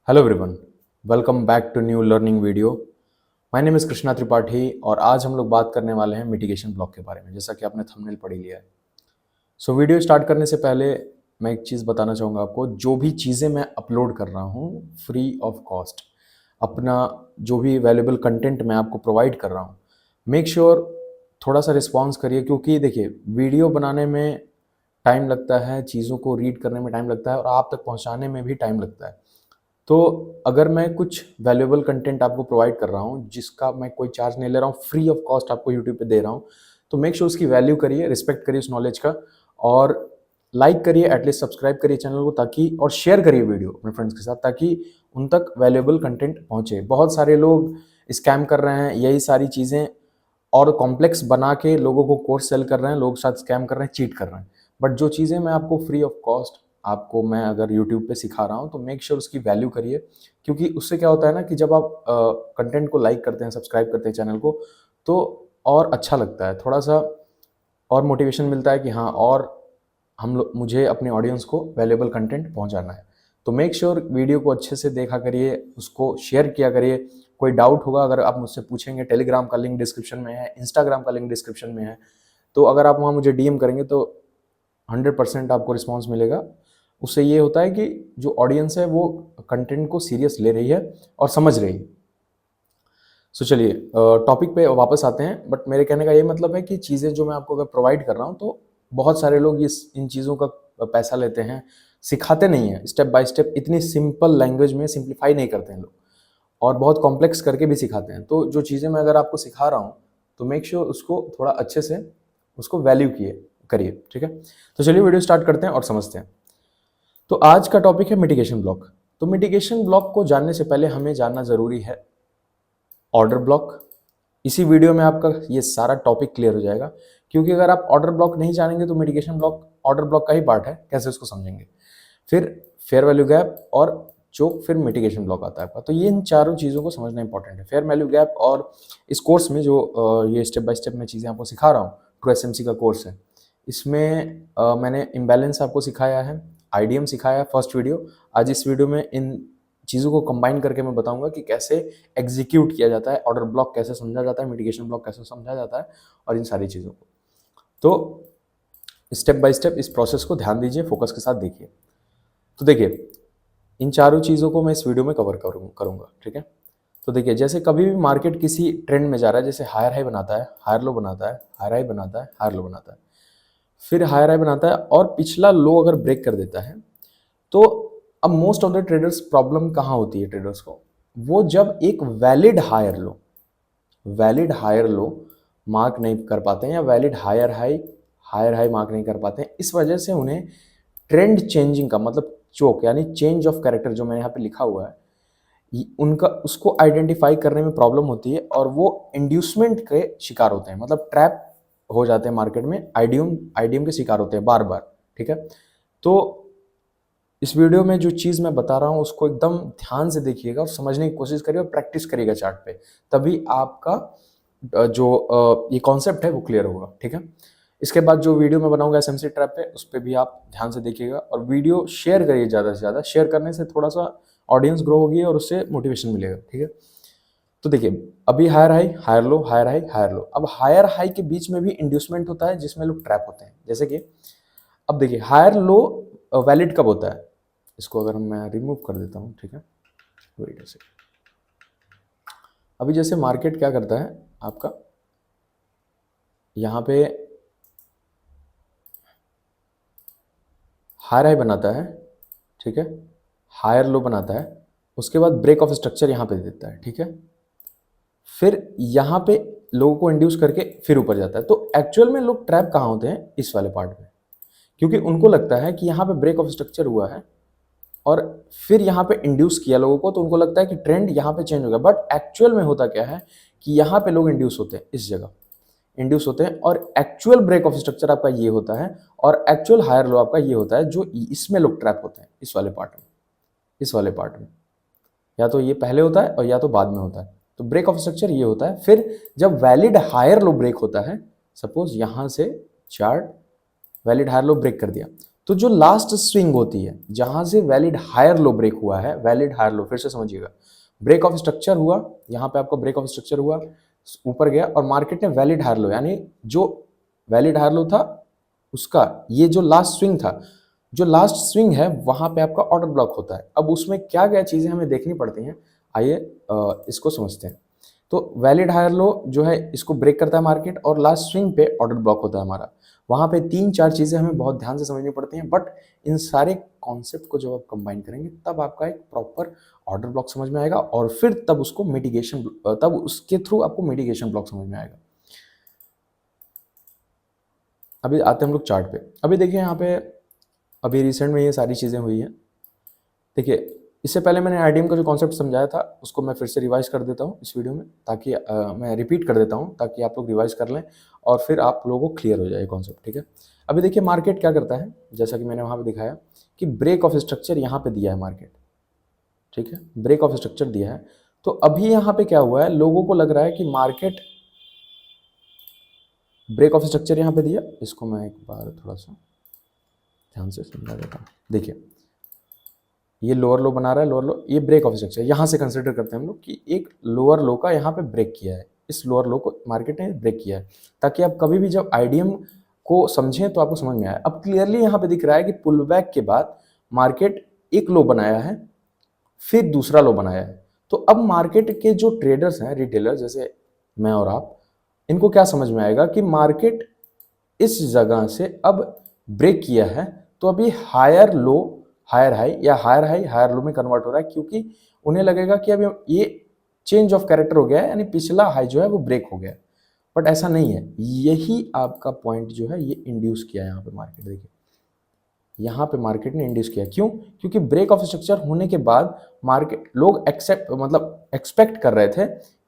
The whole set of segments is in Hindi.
Hello everyone, welcome back to new learning video. My name is Krishna Tripathi और आज हम लोग बात करने वाले हैं मिटिगेशन ब्लॉक के बारे में, जैसा कि आपने थंबनेल पढ़ ही लिया है। सो वीडियो स्टार्ट करने से पहले मैं एक चीज़ बताना चाहूँगा आपको। जो भी चीज़ें मैं अपलोड कर रहा हूँ फ्री ऑफ कॉस्ट, अपना जो भी वैल्यूएबल कंटेंट मैं आपको प्रोवाइड कर रहा हूँ, मेक श्योर थोड़ा सा रिस्पॉन्स करिए, क्योंकि देखिए वीडियो बनाने में टाइम लगता है, चीज़ों को रीड करने में टाइम लगता है और आप तक पहुँचाने में भी टाइम लगता है। तो अगर मैं कुछ वैल्यूएबल कंटेंट आपको प्रोवाइड कर रहा हूँ जिसका मैं कोई चार्ज नहीं ले रहा हूँ, फ्री ऑफ कॉस्ट आपको यूट्यूब पे दे रहा हूँ, तो मेक श्योर उसकी वैल्यू करिए, रिस्पेक्ट करिए उस नॉलेज का, और लाइक करिए, एटलीस्ट सब्सक्राइब करिए चैनल को, ताकि और शेयर करिए वीडियो अपने फ्रेंड्स के साथ, ताकि उन तक वैल्यूएबल कंटेंट पहुँचे। बहुत सारे लोग स्कैम कर रहे हैं, यही सारी चीज़ें और कॉम्प्लेक्स बना के लोगों को कोर्स सेल कर रहे हैं, लोग साथ स्कैम कर रहे हैं, चीट कर रहे हैं। बट जो चीज़ें मैं आपको फ्री ऑफ कॉस्ट आपको मैं अगर यूट्यूब पे सिखा रहा हूँ, तो मेक श्योर उसकी वैल्यू करिए, क्योंकि उससे क्या होता है ना कि जब आप कंटेंट को लाइक करते हैं, सब्सक्राइब करते हैं चैनल को, तो और अच्छा लगता है, थोड़ा सा और मोटिवेशन मिलता है कि हाँ, और हम लोग मुझे अपने ऑडियंस को वैल्यूएबल कंटेंट पहुंचाना है। तो मेक श्योर वीडियो को अच्छे से देखा करिए, उसको शेयर किया करिए। कोई डाउट होगा अगर आप मुझसे पूछेंगे, टेलीग्राम का लिंक डिस्क्रिप्शन में है, इंस्टाग्राम का लिंक डिस्क्रिप्शन में है, तो अगर आप वहाँ मुझे डीएम करेंगे तो 100% आपको रिस्पॉन्स मिलेगा। उससे ये होता है कि जो ऑडियंस है वो कंटेंट को सीरियस ले रही है और समझ रही है। सो चलिए टॉपिक पे वापस आते हैं। बट मेरे कहने का ये मतलब है कि चीज़ें जो मैं आपको अगर प्रोवाइड कर रहा हूँ, तो बहुत सारे लोग इन चीज़ों का पैसा लेते हैं, सिखाते नहीं हैं, स्टेप बाय स्टेप इतनी सिंपल लैंग्वेज में सिंप्लीफाई नहीं करते हैं लोग, और बहुत कॉम्प्लेक्स करके भी सिखाते हैं। तो जो चीज़ें मैं अगर आपको सिखा रहा हूँ, तो मेक श्योर उसको थोड़ा अच्छे से उसको वैल्यू करिए, ठीक है। तो चलिए वीडियो स्टार्ट करते हैं और समझते हैं। तो आज का टॉपिक है मिटिगेशन ब्लॉक। तो मिटिगेशन ब्लॉक को जानने से पहले हमें जानना जरूरी है ऑर्डर ब्लॉक। इसी वीडियो में आपका ये सारा टॉपिक क्लियर हो जाएगा, क्योंकि अगर आप ऑर्डर ब्लॉक नहीं जानेंगे तो मिटिगेशन ब्लॉक ऑर्डर ब्लॉक का ही पार्ट है, कैसे उसको समझेंगे। फिर फेयर वैल्यू गैप और चोक, फिर मिटिगेशन ब्लॉक आता है आपका। तो ये इन चारों चीज़ों को समझना इंपॉर्टेंट है। फेयर वैल्यू गैप, और इस कोर्स में जो ये स्टेप बाय स्टेप मैं चीज़ें आपको सिखा रहा हूँ, ट्रू एसएमसी का कोर्स है, इसमें मैंने इम्बैलेंस आपको सिखाया है, आईडीएम सिखाया है फर्स्ट वीडियो। आज इस वीडियो में इन चीज़ों को कंबाइन करके मैं बताऊंगा कि कैसे एग्जीक्यूट किया जाता है, ऑर्डर ब्लॉक कैसे समझा जाता है, मिटिगेशन ब्लॉक कैसे समझा जाता है, और इन सारी चीज़ों को। तो स्टेप बाय स्टेप इस प्रोसेस को ध्यान दीजिए, फोकस के साथ देखिए। तो देखिए इन चारों चीज़ों को मैं इस वीडियो में कवर करूँगा, ठीक है। तो देखिए जैसे कभी भी मार्केट किसी ट्रेंड में जा रहा है, जैसे हायर हाई बनाता है, हायर लो बनाता है, हायर हाई बनाता है, हायर लो बनाता है, फिर हायर हाई बनाता है, और पिछला लो अगर ब्रेक कर देता है, तो अब most of the traders problem कहाँ होती है ट्रेडर्स को, वो जब एक वैलिड हायर लो मार्क नहीं कर पाते हैं, या वैलिड हायर हाई मार्क नहीं कर पाते हैं, इस वजह से उन्हें ट्रेंड चेंजिंग का मतलब चोक यानी चेंज ऑफ कैरेक्टर जो मैंने यहाँ पे लिखा हुआ है, उनका उसको आइडेंटिफाई करने में प्रॉब्लम होती है, और वो इंड्यूसमेंट के शिकार होते हैं, मतलब ट्रैप हो जाते हैं मार्केट में, आईडीएम के शिकार होते हैं बार बार, ठीक है। तो इस वीडियो में जो चीज़ मैं बता रहा हूँ उसको एकदम ध्यान से देखिएगा और समझने की कोशिश करिए और प्रैक्टिस करिएगा चार्ट पे, तभी आपका जो ये कॉन्सेप्ट है वो क्लियर होगा, ठीक है। इसके बाद जो वीडियो मैं बनाऊंगा एसएमसी ट्रैप पे, उस पर भी आप ध्यान से देखिएगा, और वीडियो शेयर करिए ज़्यादा से ज़्यादा। शेयर करने से थोड़ा सा ऑडियंस ग्रो होगी और उससे मोटिवेशन मिलेगा, ठीक है। तो देखिए अभी higher high, higher low, higher high, higher low. अब हायर हाई के बीच में भी इंड्यूसमेंट होता है जिसमें लोग ट्रैप होते हैं, जैसे कि अब देखिए हायर लो वैलिड कब होता है, इसको अगर मैं रिमूव कर देता हूँ, ठीक है, वेट से। अभी जैसे मार्केट क्या करता है आपका, यहाँ पे हायर हाई बनाता है, ठीक है, हायर लो बनाता है, उसके बाद ब्रेक ऑफ स्ट्रक्चर यहाँ पे देता है, ठीक है, फिर यहाँ पे लोगों को इंड्यूस करके फिर ऊपर जाता है। तो एक्चुअल में लोग ट्रैप कहाँ होते हैं, इस वाले पार्ट में, क्योंकि उनको लगता है कि यहाँ पे ब्रेक ऑफ स्ट्रक्चर हुआ है और फिर यहाँ पे इंड्यूस किया लोगों को, तो उनको लगता है कि ट्रेंड यहाँ पे चेंज होगा। बट एक्चुअल में होता क्या है कि यहाँ पे लोग इंड्यूस होते हैं, इस जगह इंड्यूस होते हैं, और एक्चुअल ब्रेक ऑफ स्ट्रक्चर आपका ये होता है, और एक्चुअल हायर लो आपका ये होता है, जो इसमें लोग ट्रैप होते हैं, इस वाले पार्ट में, इस वाले पार्ट में। या तो ये पहले होता है और या तो बाद में होता है। तो ब्रेक ऑफ स्ट्रक्चर ये होता है। फिर जब वैलिड हायर लो ब्रेक होता है, सपोज यहाँ से chart valid higher low break कर दिया, तो जो लास्ट स्विंग होती है जहां से वैलिड हायर लो ब्रेक हुआ है, वैलिड हायर लो, फिर से समझिएगा, ब्रेक ऑफ स्ट्रक्चर हुआ, यहाँ पे आपका ब्रेक ऑफ स्ट्रक्चर हुआ, ऊपर गया और मार्केट ने वैलिड हायर लो, यानी जो वैलिड हायर लो था उसका ये जो लास्ट स्विंग था, जो लास्ट स्विंग है वहां पे आपका ऑर्डर ब्लॉक होता है। अब उसमें क्या क्या चीजें हमें देखनी पड़ती हैं, आइए इसको समझते हैं। तो वैलिड हायर लो जो है इसको ब्रेक करता है मार्केट और लास्ट स्विंग पे ऑर्डर ब्लॉक होता है हमारा। वहां पे 3-4 चीजें हमें बहुत ध्यान से समझनी पड़ती हैं, बट इन सारे कॉन्सेप्ट को जब आप कंबाइन करेंगे तब आपका एक प्रॉपर ऑर्डर ब्लॉक समझ में आएगा और फिर तब उसको मिटिगेशन, तब उसके थ्रू आपको मिटिगेशन ब्लॉक समझ में आएगा। अभी आते हैं हम लोग चार्ट पे। अभी देखिए यहाँ पे अभी रिसेंट में ये सारी चीज़ें हुई हैं। देखिए इससे पहले मैंने आईडीएम का जो कॉन्सेप्ट समझाया था उसको मैं फिर से रिवाइज कर देता हूँ इस वीडियो में, ताकि मैं रिपीट कर देता हूँ ताकि आप लोग रिवाइज कर लें और फिर आप लोगों को क्लियर हो जाए कॉन्सेप्ट, ठीक है। अभी देखिए मार्केट क्या करता है, जैसा कि मैंने वहाँ पे दिखाया कि ब्रेक ऑफ स्ट्रक्चर यहाँ पे दिया है मार्केट, ठीक है, ब्रेक ऑफ स्ट्रक्चर दिया है। तो अभी यहाँ पे क्या हुआ है, लोगों को लग रहा है कि मार्केट ब्रेक ऑफ स्ट्रक्चर यहाँ पे दिया, इसको मैं एक बार थोड़ा सा ध्यान से समझा देता हूँ। देखिए ये लोअर लो बना रहा है, लोअर लो, ये ब्रेक ऑफ स्ट्रक्चर यहाँ से कंसिडर करते हैं हम लोग कि एक लोअर लो का यहाँ पे ब्रेक किया है, इस लोअर लो को मार्केट ने ब्रेक किया है, ताकि आप कभी भी जब आईडीएम को समझें तो आपको समझ में आए। अब क्लियरली यहाँ पे दिख रहा है कि पुल बैक के बाद मार्केट एक लो बनाया है, फिर दूसरा लो बनाया है। तो अब मार्केट के जो ट्रेडर्स हैं, रिटेलर जैसे मैं और आप, इनको क्या समझ में आएगा कि मार्केट इस जगह से अब ब्रेक किया है, तो अभी हायर लो हायर हाई या हायर हाई हायर लो में कन्वर्ट हो रहा है, क्योंकि उन्हें लगेगा कि अब ये चेंज ऑफ कैरेक्टर हो गया है, यानी पिछला हाई जो है वो ब्रेक हो गया है। बट ऐसा नहीं है, यही आपका पॉइंट जो है ये इंड्यूस किया है यहाँ पे मार्केट। देखिए यहाँ पे मार्केट ने इंड्यूस किया, क्यों? क्योंकि ब्रेक ऑफ स्ट्रक्चर होने के बाद मार्केट लोग एक्सपेक्ट कर रहे थे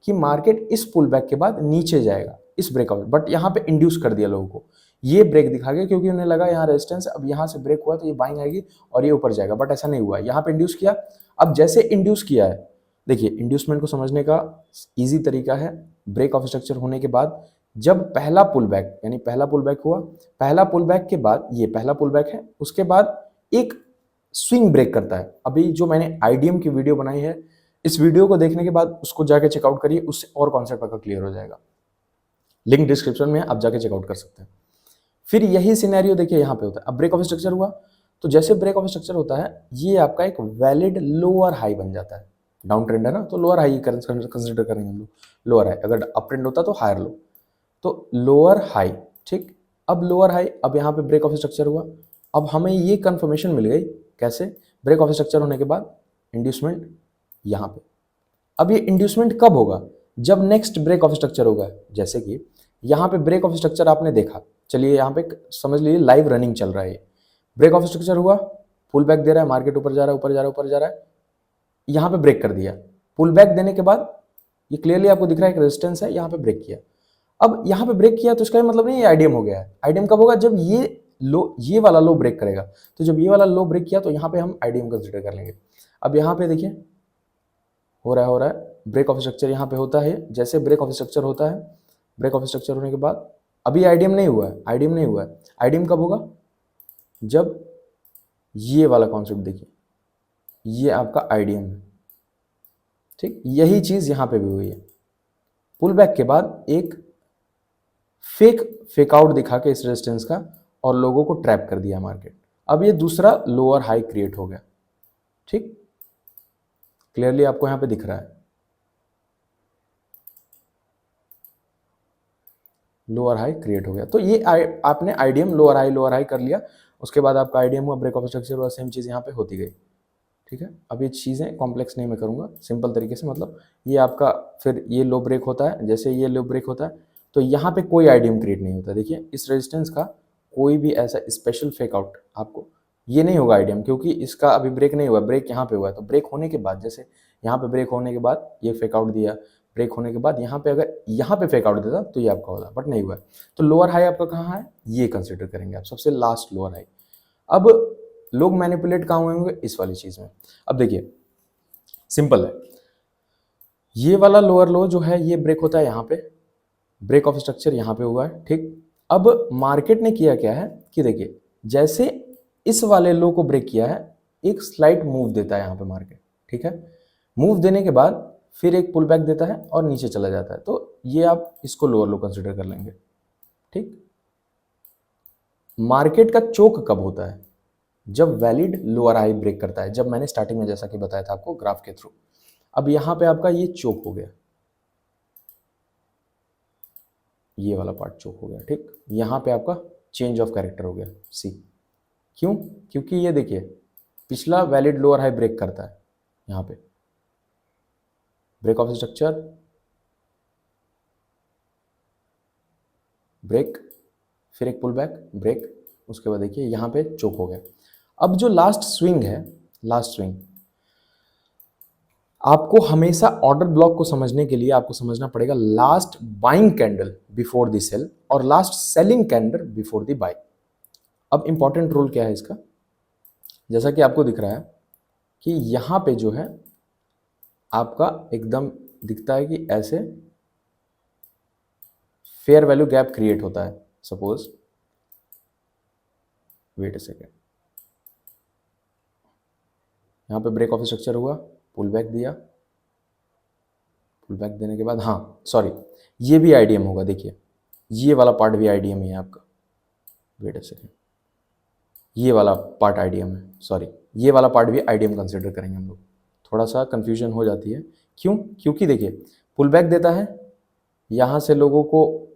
कि मार्केट इस पुल बैक के बाद नीचे जाएगा इस ब्रेक ऑफ, बट यहाँ पे इंड्यूस कर दिया लोगों को, ये ब्रेक दिखा गया क्योंकि उन्हें लगा यहाँ रेजिस्टेंस, अब यहाँ से ब्रेक हुआ तो ये बाइंग आएगी और ये ऊपर जाएगा, बट ऐसा नहीं हुआ। यहाँ पे इंड्यूस किया। अब जैसे इंड्यूस किया है, देखिए इंड्यूसमेंट को समझने का इजी तरीका है, ब्रेक ऑफ स्ट्रक्चर होने के बाद जब पहला पुल बैक, यानी पहला पुल बैक हुआ, पहला पुल बैक के बाद ये पहला पुल बैक है, उसके बाद एक स्विंग ब्रेक करता है। अभी जो मैंने आईडीएम की वीडियो बनाई है, इस वीडियो को देखने के बाद उसको जाके चेकआउट करिए, उससे और कॉन्सेप्ट आपका क्लियर हो जाएगा। लिंक डिस्क्रिप्शन में आप जाके चेकआउट कर सकते हैं। फिर यही सिनेरियो देखिए यहाँ पे होता है। अब ब्रेक ऑफ स्ट्रक्चर हुआ, तो जैसे ब्रेक ऑफ स्ट्रक्चर होता है ये आपका एक वैलिड लोअर हाई बन जाता है। डाउन ट्रेंड है ना, तो लोअर हाई कंसिडर करेंगे हम लोग, लोअर हाई। अगर अप ट्रेंड होता तो हायर लो, तो लोअर हाई, ठीक। अब लोअर हाई, अब यहाँ पे ब्रेक ऑफ स्ट्रक्चर हुआ। अब हमें ये कंफर्मेशन मिल गई, कैसे? ब्रेक ऑफ स्ट्रक्चर होने के बाद इंड्यूसमेंट यहाँ पे। अब ये इंड्यूसमेंट कब होगा? जब नेक्स्ट ब्रेक ऑफ स्ट्रक्चर होगा। जैसे कि यहाँ पे ब्रेक ऑफ स्ट्रक्चर आपने देखा, चलिए यहाँ पे समझ लीजिए लाइव रनिंग चल रहा है, ब्रेक ऑफ स्ट्रक्चर हुआ, पुल बैक दे रहा है, मार्केट ऊपर जा रहा है, ऊपर जा रहा है, ऊपर जा रहा है, यहाँ पे ब्रेक कर दिया। पुल बैक देने के बाद ये क्लियरली आपको दिख रहा है एक रेजिस्टेंस है, यहाँ पे ब्रेक किया। अब यहाँ पे ब्रेक किया तो इसका मतलब नहीं ये आईडीएम हो गया है। आईडीएम कब होगा? जब ये वाला लो ब्रेक करेगा। तो जब ये वाला लो ब्रेक किया तो यहाँ पे हम आईडीएम कंसिडर कर लेंगे। अब यहाँ पे देखिए हो रहा है ब्रेक ऑफ स्ट्रक्चर यहाँ पे होता है। जैसे ब्रेक ऑफ स्ट्रक्चर होता है, ब्रेक ऑफ स्ट्रक्चर होने के बाद अभी आईडीएम नहीं हुआ है, आईडीएम नहीं हुआ है। आईडीएम कब होगा? जब ये वाला कॉन्सेप्ट देखिए, ये आपका आईडीएम है, ठीक। यही चीज यहाँ पे भी हुई है। पुल बैक के बाद एक फेक आउट दिखा के इस रेजिस्टेंस का और लोगों को ट्रैप कर दिया मार्केट। अब ये दूसरा लोअर हाई क्रिएट हो गया, ठीक। क्लियरली आपको यहाँ पे दिख रहा है लोअर हाई क्रिएट हो गया। तो ये आपने आईडीएम लोअर हाई कर लिया। उसके बाद आपका आईडीएम हुआ, ब्रेक ऑफ स्ट्रक्चर हुआ, सेम चीज़ यहाँ पे होती गई, ठीक है। अब ये चीज़ें कॉम्प्लेक्स नहीं मैं करूँगा, सिंपल तरीके से, मतलब ये आपका फिर ये लो ब्रेक होता है, जैसे ये लो ब्रेक होता है तो यहाँ पे कोई आईडीएम क्रिएट नहीं होता। देखिए इस रेजिस्टेंस का कोई भी ऐसा स्पेशल फेक आउट आपको ये नहीं होगा आईडीएम, क्योंकि इसका अभी ब्रेक नहीं हुआ, ब्रेक यहाँ पे हुआ है। तो ब्रेक होने के बाद, जैसे यहाँ पे ब्रेक होने के बाद ये फेक आउट दिया, ब्रेक होने के बाद यहाँ पे अगर यहाँ पे फेक आउट देता तो ये आपका होता, बट नहीं हुआ। तो लोअर हाई आपका कहाँ है, ये कंसिडर करेंगे आप, सबसे लास्ट लोअर हाई। अब लोग मैनिपुलेट कहाँ हुए होंगे? इस वाली चीज में। अब देखिए सिंपल है, ये वाला लोअर लो जो है ये ब्रेक होता है यहाँ पे, ब्रेक ऑफ स्ट्रक्चर यहाँ पे हुआ है, ठीक। अब मार्केट ने किया क्या है कि देखिए जैसे इस वाले लो को ब्रेक किया है, एक स्लाइट मूव देता है यहाँ पे मार्केट, ठीक है। मूव देने के बाद फिर एक पुल बैक देता है और नीचे चला जाता है, तो ये आप इसको लोअर लो कंसिडर कर लेंगे, ठीक। मार्केट का चोक कब होता है? जब वैलिड लोअर हाई ब्रेक करता है, जब मैंने स्टार्टिंग में जैसा कि बताया था आपको ग्राफ के थ्रू। अब यहाँ पे आपका ये चोक हो गया, ये वाला पार्ट चोक हो गया, ठीक। यहाँ पे आपका चेंज ऑफ कैरेक्टर हो गया, सी। क्यों? क्योंकि ये देखिए पिछला वैलिड लोअर हाई ब्रेक करता है, यहाँ पे ब्रेक ऑफ स्ट्रक्चर, ब्रेक, फिर एक पुल बैक, ब्रेक, उसके बाद देखिए यहाँ पे चोक हो गया। अब जो लास्ट स्विंग है, लास्ट स्विंग, आपको हमेशा ऑर्डर ब्लॉक को समझने के लिए आपको समझना पड़ेगा last buying candle before the sell और last selling candle before the buy. अब इंपॉर्टेंट रोल क्या है इसका? जैसा कि आपको दिख रहा है कि यहाँ पे जो है आपका एकदम दिखता है कि ऐसे फेयर वैल्यू गैप क्रिएट होता है। सपोज, वेट अ सेकेंड, यहाँ पे ब्रेक ऑफ स्ट्रक्चर हुआ, पुल बैक दिया, पुल बैक देने के बाद, हाँ सॉरी, ये भी आईडीएम होगा, देखिए ये वाला पार्ट भी आईडीएम ही है आपका। वेट अ सेकेंड, ये वाला पार्ट आईडीएम है, सॉरी ये वाला पार्ट भी आईडीएम कंसिडर करेंगे हम लोग। थोड़ा सा कंफ्यूजन हो जाती है, क्यों? क्योंकि देखिए पुल बैक देता है, यहाँ से लोगों को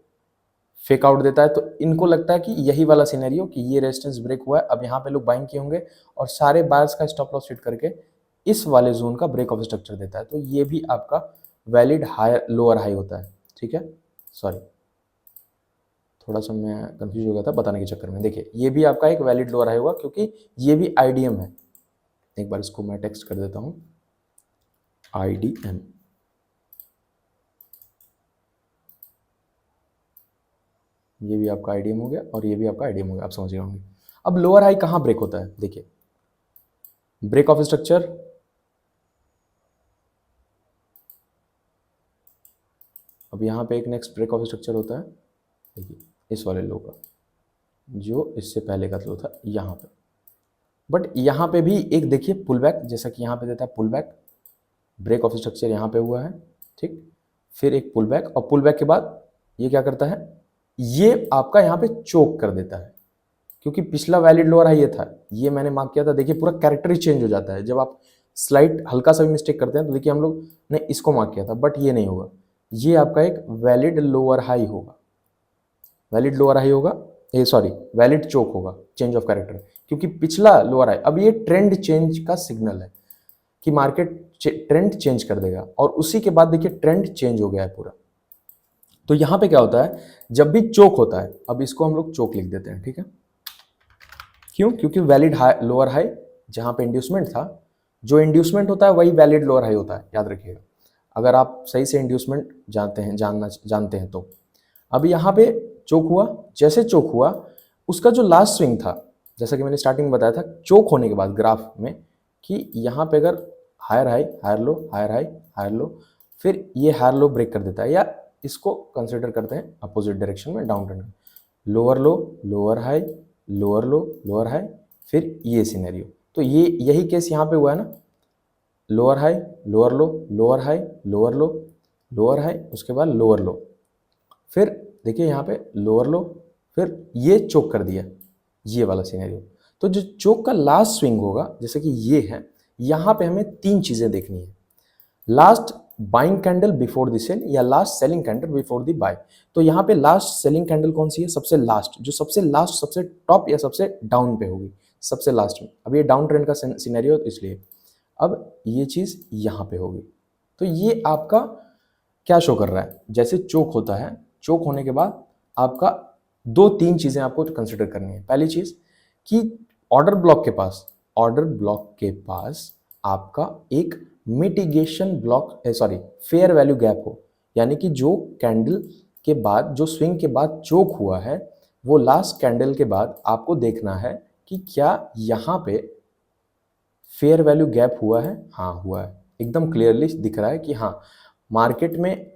फेक आउट देता है, तो इनको लगता है कि यही वाला सिनेरियो कि ये रेजिस्टेंस ब्रेक हुआ है, अब यहाँ पे लोग बाइंग किए होंगे और सारे बायर्स का स्टॉप लॉस हिट करके इस वाले जोन का ब्रेक ऑफ स्ट्रक्चर देता है, तो ये भी आपका वैलिड हायर लोअर हाई होता है, ठीक है। सॉरी, थोड़ा सा मैं कंफ्यूज हो गया था बताने के चक्कर में। देखिए ये भी आपका एक वैलिड लोअर हाई होगा क्योंकि ये भी आईडीएम है। एक बार इसको मैं टेक्स्ट कर देता हूँ, आईडीएम, ये भी आपका आईडीएम हो गया और ये भी आपका आईडीएम हो गया, आप समझ गए होंगे। अब लोअर हाई कहाँ ब्रेक होता है? देखिए ब्रेक ऑफ स्ट्रक्चर, अब यहाँ पे एक नेक्स्ट ब्रेक ऑफ स्ट्रक्चर होता है, देखिए इस वाले लो का, जो इससे पहले का लो था यहाँ पे। बट यहाँ पे भी एक देखिए पुल बैक, जैसा कि यहाँ पे देता है pull back, break of structure यहाँ पे हुआ है, ठीक। फिर एक पुल बैक, और पुल बैक के बाद ये क्या करता है, ये आपका यहाँ पे चोक कर देता है, क्योंकि पिछला वैलिड लोअर हाई ये था, ये मैंने मार्क किया था। देखिए पूरा कैरेक्टर ही चेंज हो जाता है जब आप स्लाइड हल्का सा भी मिस्टेक करते हैं। तो देखिए हम लोग ने इसको मार्क किया था, बट ये नहीं होगा, ये आपका एक वैलिड लोअर हाई होगा, वैलिड लोअर हाई होगा, ये सॉरी वैलिड चोक होगा, चेंज ऑफ कैरेक्टर, क्योंकि पिछला लोअर हाई, अब ये ट्रेंड चेंज का सिग्नल है कि मार्केट ट्रेंड चेंज कर देगा, और उसी के बाद देखिए ट्रेंड चेंज हो गया है पूरा। तो यहाँ पे क्या होता है, जब भी चोक होता है, अब इसको हम लोग चोक लिख देते हैं, ठीक है। क्यों? क्योंकि वैलिड हाई लोअर हाई जहाँ पे इंड्यूसमेंट था, जो इंड्यूसमेंट होता है वही वैलिड लोअर हाई होता है, याद रखिएगा अगर आप सही से इंड्यूसमेंट जानते हैं तो। अब यहाँ पे चोक हुआ, जैसे चोक हुआ उसका जो लास्ट स्विंग था, जैसा कि मैंने स्टार्टिंग में बताया था, चोक होने के बाद ग्राफ में कि यहाँ पे अगर higher high higher low, higher high higher low, फिर ये हायर लो ब्रेक कर देता है, या इसको कंसिडर करते हैं अपोजिट डायरेक्शन में डाउन ट्रेंड, लोअर लो लोअर हाई लोअर लो लोअर हाई, फिर ये सिनेरियो। तो ये यही केस यहाँ पे हुआ है ना, लोअर हाई लोअर लो लोअर हाई लोअर लो लोअर हाई, उसके बाद लोअर लो, फिर देखिए यहाँ पे लोअर लो, फिर ये चोक कर दिया, ये वाला सिनेरियो। तो जो चोक का लास्ट स्विंग होगा, जैसे कि ये है, यहाँ पे हमें तीन चीजें देखनी है, last buying candle before the sell या last selling candle before the buy. तो यहाँ पे लास्ट सेलिंग कैंडल कौन सी है? सबसे लास्ट, जो सबसे लास्ट, सबसे टॉप या सबसे डाउन पे होगी, सबसे लास्ट में। अब ये डाउन ट्रेंड का सिनेरियो, तो इसलिए अब ये चीज यहाँ पे होगी। तो ये आपका क्या शो कर रहा है, जैसे चोक होता है, चोक होने के बाद आपका दो तीन चीजें आपको कंसिडर करनी है। पहली चीज कि ऑर्डर ब्लॉक के पास आपका एक mitigation block, sorry fair value gap हो, यानी कि जो कैंडल के बाद, जो स्विंग के बाद चोक हुआ है, वो लास्ट कैंडल के बाद आपको देखना है कि क्या यहाँ पे फेयर वैल्यू गैप हुआ है। हाँ हुआ है, एकदम क्लियरली दिख रहा है कि हाँ मार्केट में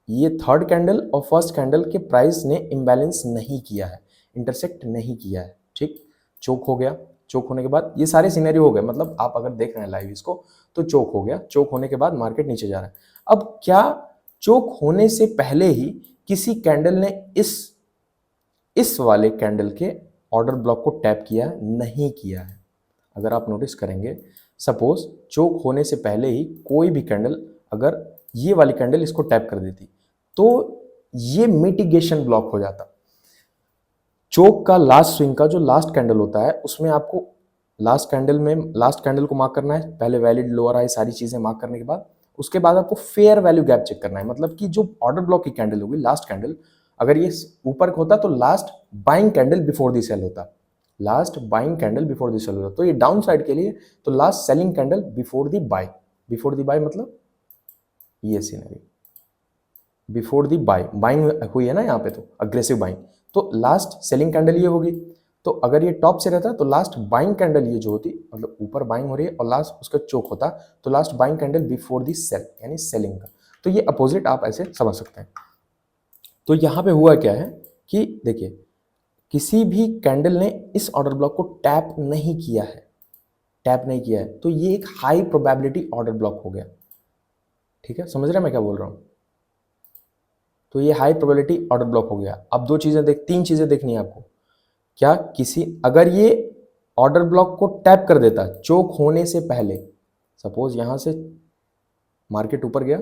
ये थर्ड कैंडल और फर्स्ट कैंडल के प्राइस ने इम्बैलेंस नहीं किया है, इंटरसेक्ट नहीं किया है, ठीक। चोक हो गया, चोक होने के बाद ये सारे सिनेरियो हो गए, मतलब आप अगर देख रहे हैं लाइव इसको तो चोक हो गया, चोक होने के बाद मार्केट नीचे जा रहा है। अब क्या चोक होने से पहले ही किसी कैंडल ने इस वाले कैंडल के ऑर्डर ब्लॉक को टैप किया है? नहीं किया है। अगर आप नोटिस करेंगे, सपोज चोक होने से पहले ही कोई भी कैंडल अगर ये वाली कैंडल इसको टैप कर देती तो ये मिटिगेशन ब्लॉक हो जाता। चोक का लास्ट स्विंग का जो लास्ट कैंडल होता है उसमें आपको लास्ट कैंडल को मार्क करना है, पहले वैलिड लोअर हाई सारी चीजें मार्क करने के बाद उसके बाद आपको फेयर वैल्यू गैप चेक करना है। मतलब कि जो ऑर्डर ब्लॉक की कैंडल होगी लास्ट कैंडल, अगर ये ऊपर होता तो last buying candle before the sell होता, last buying candle before the sell होता। तो ये डाउन साइड के लिए तो last selling candle before the buy, before the buy मतलब ये सीनरी बिफोर दी बाइंग हुई है ना यहाँ पे, तो अग्रेसिव बाइंग, तो लास्ट सेलिंग कैंडल ये होगी। तो अगर ये टॉप से रहता तो लास्ट बाइंग कैंडल ये जो होती, मतलब ऊपर बाइंग हो रही है और लास्ट उसका चोक होता तो last buying candle before the sell यानी सेलिंग का। तो ये अपोजिट आप ऐसे समझ सकते हैं। तो यहाँ पे हुआ क्या है कि देखिए किसी भी कैंडल ने इस ऑर्डर ब्लॉक को टैप नहीं किया है, टैप नहीं किया है, तो ये एक हाई प्रोबेबिलिटी ऑर्डर ब्लॉक हो गया। ठीक है, समझ रहे हैं मैं क्या बोल रहा हूँ? तो ये हाई प्रोबेबिलिटी ऑर्डर ब्लॉक हो गया। अब तीन चीजें देखनी है आपको। क्या अगर ये ऑर्डर ब्लॉक को टैप कर देता चोक होने से पहले, सपोज यहां से मार्केट ऊपर गया,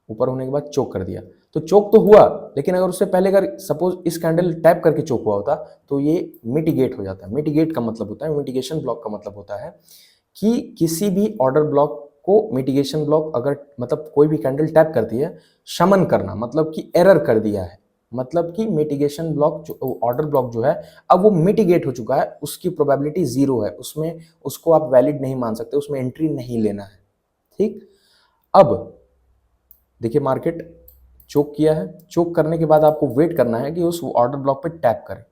ऊपर होने के बाद चोक कर दिया, तो चोक तो हुआ, लेकिन अगर उससे पहले अगर सपोज इस कैंडल टैप करके चोक हुआ होता तो ये मिटिगेट हो जाता है। मिटिगेट का मतलब होता है, मिटिगेशन ब्लॉक का मतलब होता है कि किसी भी ऑर्डर ब्लॉक को मिटिगेशन ब्लॉक अगर मतलब कोई भी कैंडल टैप करती है, शमन करना मतलब कि एरर कर दिया है, मतलब कि मिटिगेशन ब्लॉक जो ऑर्डर ब्लॉक जो है अब वो मिटिगेट हो चुका है, उसकी प्रोबेबिलिटी जीरो है, उसमें उसको आप वैलिड नहीं मान सकते, उसमें एंट्री नहीं लेना है। ठीक, अब देखिए मार्केट चोक किया है, चोक करने के बाद आपको वेट करना है कि उस ऑर्डर ब्लॉक पे टैप करे।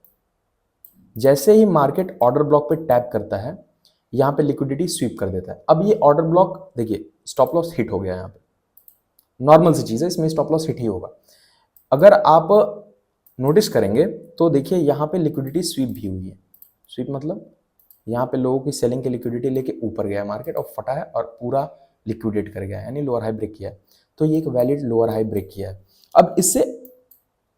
जैसे ही मार्केट ऑर्डर ब्लॉक पे टैप करता है यहां पे लिक्विडिटी स्वीप कर देता है। अब ये ऑर्डर ब्लॉक देखिए स्टॉप लॉस हिट हो गया, यहां पे नॉर्मल सी चीज है, इसमें स्टॉप लॉस हिट ही होगा। अगर आप नोटिस करेंगे तो देखिए यहाँ पे लिक्विडिटी स्वीप भी हुई है। स्वीप मतलब यहाँ पे लोगों की सेलिंग की लिक्विडिटी लेके ऊपर गया मार्केट और फटा है और पूरा लिक्विडेट कर गया है, यानी लोअर हाई ब्रेक किया है। तो ये एक वैलिड लोअर हाई ब्रेक किया है। अब इससे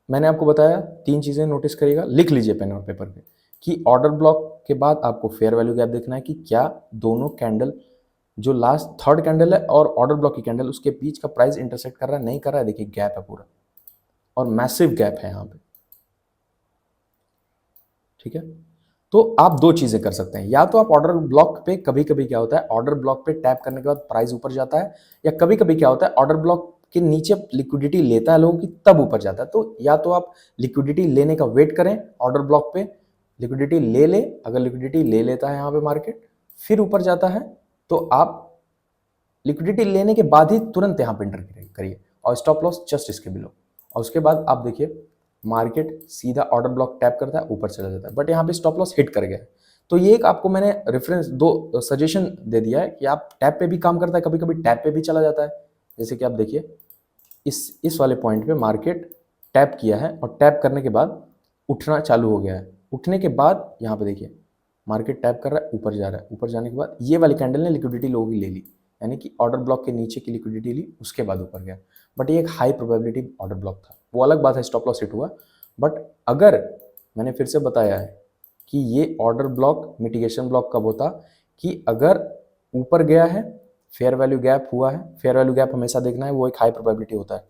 मैंने आपको बताया तीन चीजें नोटिस करिएगा, लिख लीजिए पेन और पेपर पे, कि ऑर्डर ब्लॉक के बाद आपको फेयर वैल्यू गैप देखना है कि क्या दोनों कैंडल जो लास्ट थर्ड कैंडल है और ऑर्डर ब्लॉक की कैंडल उसके बीच का प्राइस इंटरसेक्ट कर रहा है, नहीं कर रहा है। देखिए गैप है पूरा और मैसिव गैप है यहाँ पे। ठीक है, तो आप दो चीजें कर सकते हैं, या तो आप ऑर्डर ब्लॉक पे कभी कभी क्या होता है ऑर्डर ब्लॉक पे टैप करने के बाद प्राइस ऊपर जाता है, या कभी कभी क्या होता है ऑर्डर ब्लॉक के नीचे लिक्विडिटी लेता है लोगों की तब ऊपर जाता है। तो या तो आप लिक्विडिटी लेने का वेट करें, ऑर्डर ब्लॉक पे लिक्विडिटी ले अगर लिक्विडिटी ले लेता है यहाँ पे मार्केट फिर ऊपर जाता है तो आप लिक्विडिटी लेने के बाद ही तुरंत यहाँ पे एंटर करिए और स्टॉप लॉस जस्ट इसके बिलो। और उसके बाद आप देखिए मार्केट सीधा ऑर्डर ब्लॉक टैप करता है ऊपर चला जाता है, बट यहाँ पे स्टॉप लॉस हिट कर गया। तो ये एक आपको मैंने रेफरेंस दो सजेशन दे दिया है कि आप टैप पे भी काम करता है, कभी कभी टैप पे भी चला जाता है। जैसे कि आप देखिए इस वाले पॉइंट पे मार्केट टैप किया है और टैप करने के बाद उठना चालू हो गया है। उठने के बाद यहाँ पे देखिए मार्केट टैप कर रहा है, ऊपर जा रहा है, ऊपर जाने के बाद ये वाली कैंडल ने लिक्विडिटी लोगों की ले ली, यानी कि ऑर्डर ब्लॉक के नीचे की लिक्विडिटी ली, उसके बाद ऊपर गया। बट ये एक हाई प्रोबेबिलिटी ऑर्डर ब्लॉक था, वो अलग बात है, स्टॉप लॉस हिट हुआ। बट अगर मैंने फिर से बताया है कि ये ऑर्डर ब्लॉक मिटिगेशन ब्लॉक कब होता कि अगर ऊपर गया है, फेयर वैल्यू गैप हुआ है, फेयर वैल्यू गैप हमेशा देखना है, वो एक हाई प्रोबेबिलिटी होता है।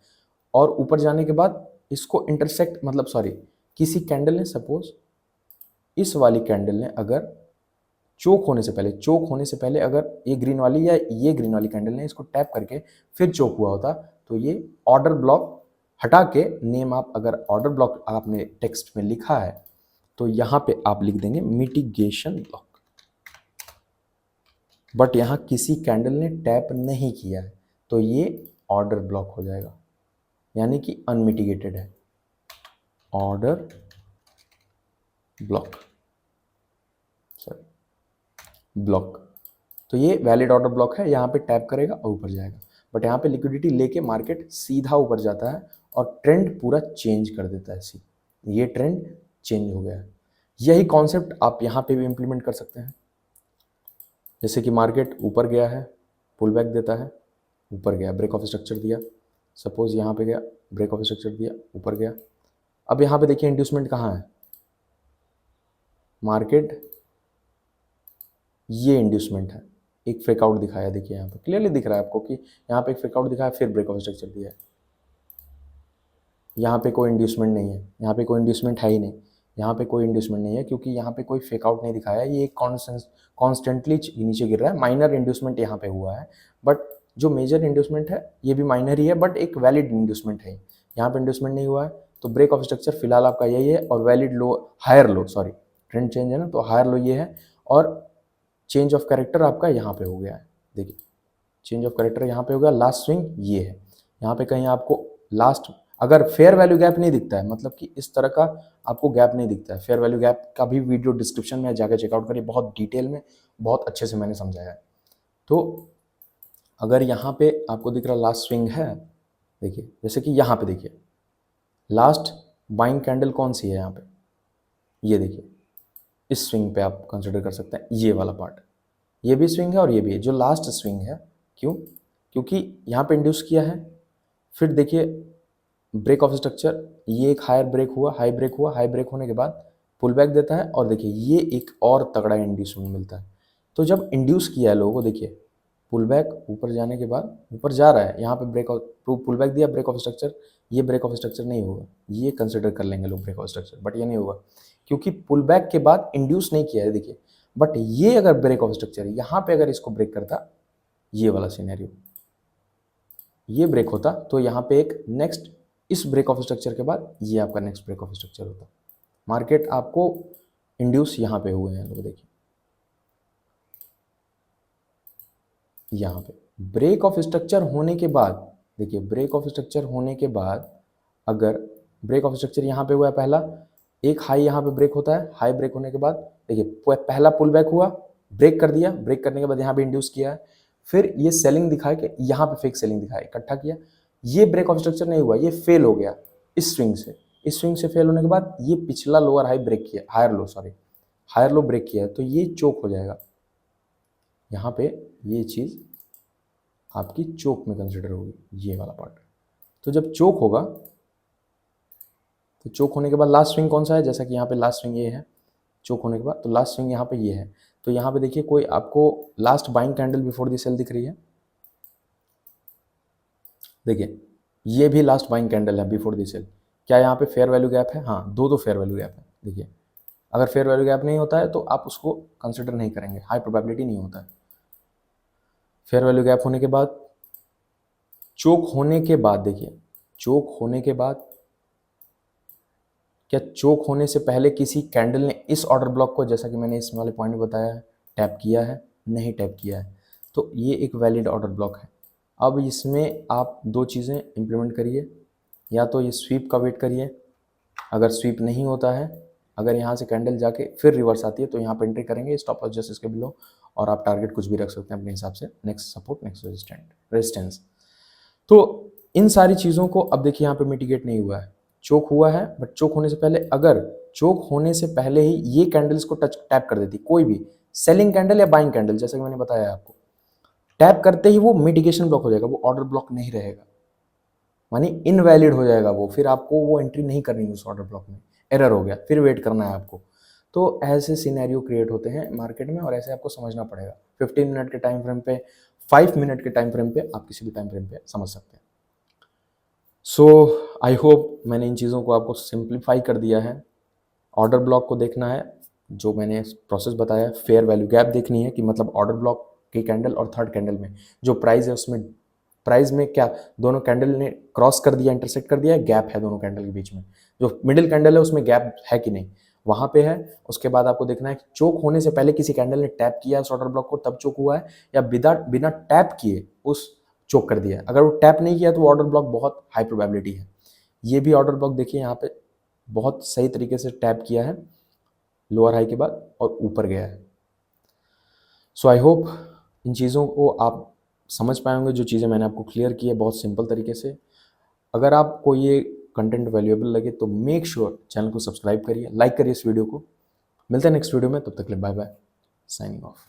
और ऊपर जाने के बाद इसको इंटरसेक्ट मतलब सॉरी किसी कैंडल ने सपोज इस वाली कैंडल ने अगर चोक होने से पहले अगर ये ग्रीन वाली या ये ग्रीन वाली कैंडल ने इसको टैप करके फिर चोक हुआ होता तो ये ऑर्डर ब्लॉक हटा के नेम आप अगर ऑर्डर ब्लॉक आपने टेक्स्ट में लिखा है तो यहां पे आप लिख देंगे मिटिगेशन ब्लॉक। बट यहां किसी कैंडल ने टैप नहीं किया है तो ये ऑर्डर ब्लॉक हो जाएगा, यानी कि अनमिटिगेटेड है, ऑर्डर ब्लॉक ब्लॉक। तो ये वैलिड ऑर्डर ब्लॉक है, यहाँ पे टैप करेगा और ऊपर जाएगा। बट यहाँ पे लिक्विडिटी लेके मार्केट सीधा ऊपर जाता है और ट्रेंड पूरा चेंज कर देता है। ये ट्रेंड चेंज हो गया है। यही कॉन्सेप्ट आप यहाँ पे भी इंप्लीमेंट कर सकते हैं। जैसे कि मार्केट ऊपर गया है, पुल बैक देता है, ऊपर गया, ब्रेक ऑफ स्ट्रक्चर दिया, सपोज यहाँ पे गया, ब्रेक ऑफ स्ट्रक्चर दिया, ऊपर गया। अब यहाँ पे देखिए इंड्यूसमेंट कहाँ है, मार्केट ये इंड्यूसमेंट है, एक फेकआउट दिखाया, देखिए यहाँ पे क्लियरली दिख रहा है आपको कि यहाँ पे एक फेकआउट दिखाया, फिर ब्रेक ऑफ स्ट्रक्चर दिया है। यहाँ पे कोई इंड्यूसमेंट नहीं है, यहाँ पे कोई इंड्यूसमेंट है ही नहीं, यहाँ पे कोई इंड्यूसमेंट नहीं है क्योंकि यहाँ पे कोई फेकआउट नहीं दिखाया, ये एक कॉन्स्टेंटली नीचे गिर रहा है। माइनर इंड्यूसमेंट यहाँ पे हुआ है, बट जो मेजर इंड्यूसमेंट है ये भी माइनर ही है, बट एक वैलिड इंड्यूसमेंट है। यहाँ पे इंड्यूसमेंट नहीं हुआ है, तो ब्रेक ऑफ स्ट्रक्चर फिलहाल आपका यही है, और valid low, higher low, sorry trend change है ना, तो हायर लो ये है, और चेंज ऑफ कैरेक्टर आपका यहाँ पे हो गया है। देखिए चेंज ऑफ कैरेक्टर यहाँ पे हो गया, लास्ट स्विंग ये है, यहाँ पे कहीं आपको लास्ट, अगर फेयर वैल्यू गैप नहीं दिखता है, मतलब कि इस तरह का आपको गैप नहीं दिखता है, फेयर वैल्यू गैप का भी वीडियो डिस्क्रिप्शन में जाकर चेकआउट करिए, बहुत डिटेल में, बहुत अच्छे से मैंने समझाया है। तो अगर यहाँ पे आपको दिख रहा लास्ट स्विंग है, देखिए जैसे कि यहाँ पे देखिए लास्ट बाइंग कैंडल कौन सी है यहाँ पे, ये देखिए, इस स्विंग पे आप कंसिडर कर सकते हैं, ये वाला पार्ट, ये भी स्विंग है और ये भी है, जो लास्ट स्विंग है। क्यों? क्योंकि यहाँ पे इंड्यूस किया है, फिर देखिए ब्रेक ऑफ स्ट्रक्चर, ये एक हायर ब्रेक हुआ, हाई ब्रेक हुआ, हाई ब्रेक होने के बाद पुल बैक देता है, और देखिए ये एक और तगड़ा इंड्यूसमेंट मिलता है। तो जब इंड्यूस किया है लोगों को, देखिए पुल बैक ऊपर जाने के बाद, ऊपर जा रहा है, यहाँ पे ब्रेक ऑफ पुल बैक दिया, ब्रेक ऑफ स्ट्रक्चर, ये ब्रेक ऑफ स्ट्रक्चर नहीं होगा, ये कंसिडर कर लेंगे लोग ब्रेक ऑफ स्ट्रक्चर, बट ये नहीं होगा क्योंकि पुल बैक के बाद इंड्यूस नहीं किया है। देखिए बट ये अगर ब्रेक ऑफ स्ट्रक्चर है, यहाँ पे अगर इसको ब्रेक करता, ये वाला सिनेरियो, ये ब्रेक होता, तो यहाँ पे एक नेक्स्ट, इस ब्रेक ऑफ स्ट्रक्चर के बाद ये आपका नेक्स्ट ब्रेक ऑफ स्ट्रक्चर होता। मार्केट आपको इंड्यूस यहाँ पे हुए हैं लोग, देखिए यहाँ पे ब्रेक ऑफ स्ट्रक्चर होने के बाद, देखिए ब्रेक ऑफ स्ट्रक्चर होने के बाद अगर ब्रेक ऑफ स्ट्रक्चर यहाँ पे हुआ है पहला, एक हाई यहाँ पे ब्रेक होता है, हाई ब्रेक होने के बाद देखिए पहला पुल बैक हुआ, ब्रेक कर दिया, ब्रेक करने के बाद यहाँ पे इंड्यूस किया है, फिर ये सेलिंग दिखाया कि यहाँ पे फेक सेलिंग दिखाया, इकट्ठा किया, ये ब्रेक ऑफ स्ट्रक्चर नहीं हुआ, ये फेल हो गया इस स्विंग से, इस स्विंग से फेल होने के बाद ये पिछला लोअर हाई ब्रेक किया, higher low, sorry higher low break किया, तो ये चोक हो जाएगा, यहाँ पे ये चीज़ आपकी चोक में कंसिडर होगी, ये वाला पार्ट। तो जब चोक होगा, तो चोक होने के बाद लास्ट स्विंग कौन सा है, जैसा कि यहाँ पे लास्ट स्विंग ये है, चोक होने के बाद तो लास्ट स्विंग यहाँ पे ये है, तो यहाँ पे देखिए कोई आपको last buying candle before the sell दिख रही है, देखिए ये भी लास्ट बाइंग कैंडल है बिफोर द सेल। क्या यहाँ पे फेयर वैल्यू गैप है? हाँ, दो फेयर वैल्यू गैप है। देखिए अगर फेयर वैल्यू गैप नहीं होता है तो आप उसको कंसिडर नहीं करेंगे, हाई प्रोबेबिलिटी नहीं होता है। फेयर वैल्यू गैप होने के बाद, चोक होने के बाद, देखिए चोक होने के बाद, क्या चोक होने से पहले किसी कैंडल ने इस ऑर्डर ब्लॉक को, जैसा कि मैंने इस वाले पॉइंट में बताया है, टैप किया है? नहीं टैप किया है, तो ये एक वैलिड ऑर्डर ब्लॉक है। अब इसमें आप दो चीज़ें इंप्लीमेंट करिए, या तो ये स्वीप का वेट करिए, अगर स्वीप नहीं होता है, अगर यहाँ से कैंडल जाके फिर रिवर्स आती है तो यहाँ पर एंट्री करेंगे, स्टॉप लॉस जस्ट इसके बिलो, और आप टारगेट कुछ भी रख सकते हैं अपने हिसाब से, नेक्स्ट सपोर्ट, नेक्स्ट रेजिस्टेंस। तो इन सारी चीज़ों को अब देखिए यहाँ पे मिटिगेट नहीं हुआ है, चोक हुआ है, बट चोक होने से पहले, अगर चोक होने से पहले ही ये कैंडल्स को टैप कर देती, कोई भी सेलिंग कैंडल या बाइंग कैंडल, जैसा कि मैंने बताया आपको, टैप करते ही वो मिटिगेशन ब्लॉक हो जाएगा, वो ऑर्डर ब्लॉक नहीं रहेगा, मानी इनवैलिड हो जाएगा वो, फिर आपको वो एंट्री नहीं करनी है उस ऑर्डर ब्लॉक में, एरर हो गया, फिर वेट करना है आपको। तो ऐसे सिनेरियो क्रिएट होते हैं मार्केट में, और ऐसे आपको समझना पड़ेगा। 15 मिनट के टाइम फ्रेम पे, 5 मिनट के टाइम फ्रेम पे, आप किसी भी टाइम फ्रेम पे समझ सकते हैं। सो आई होप मैंने इन चीज़ों को आपको सिंप्लीफाई कर दिया है। ऑर्डर ब्लॉक को देखना है, जो मैंने प्रोसेस बताया, फेयर वैल्यू गैप देखनी है कि मतलब ऑर्डर ब्लॉक के कैंडल और थर्ड कैंडल में जो प्राइस है, उसमें प्राइस में क्या दोनों कैंडल ने क्रॉस कर दिया, इंटरसेक्ट कर दिया है, गैप है दोनों कैंडल के बीच में, जो मिडिल कैंडल है उसमें गैप है कि नहीं, वहाँ पे है। उसके बाद आपको देखना है कि चोक होने से पहले किसी कैंडल ने टैप किया है उस ऑर्डर ब्लॉक को, तब चोक हुआ है, या बिना टैप किए उस चोक कर दिया है। अगर वो टैप नहीं किया तो ऑर्डर ब्लॉक बहुत हाई प्रोबेबिलिटी है। ये भी ऑर्डर ब्लॉक देखिए यहाँ पे बहुत सही तरीके से टैप किया है लोअर हाई के बाद और ऊपर गया है। सो आई होप इन चीज़ों को आप समझ पाए होंगे, जो चीज़ें मैंने आपको क्लियर की है बहुत सिंपल तरीके से। अगर आपको ये कंटेंट वैल्यूएबल लगे तो मेक श्योर चैनल को सब्सक्राइब करिए, लाइक करिए इस वीडियो को। मिलते हैं नेक्स्ट वीडियो में, तब तक के लिए बाय बाय, साइनिंग ऑफ।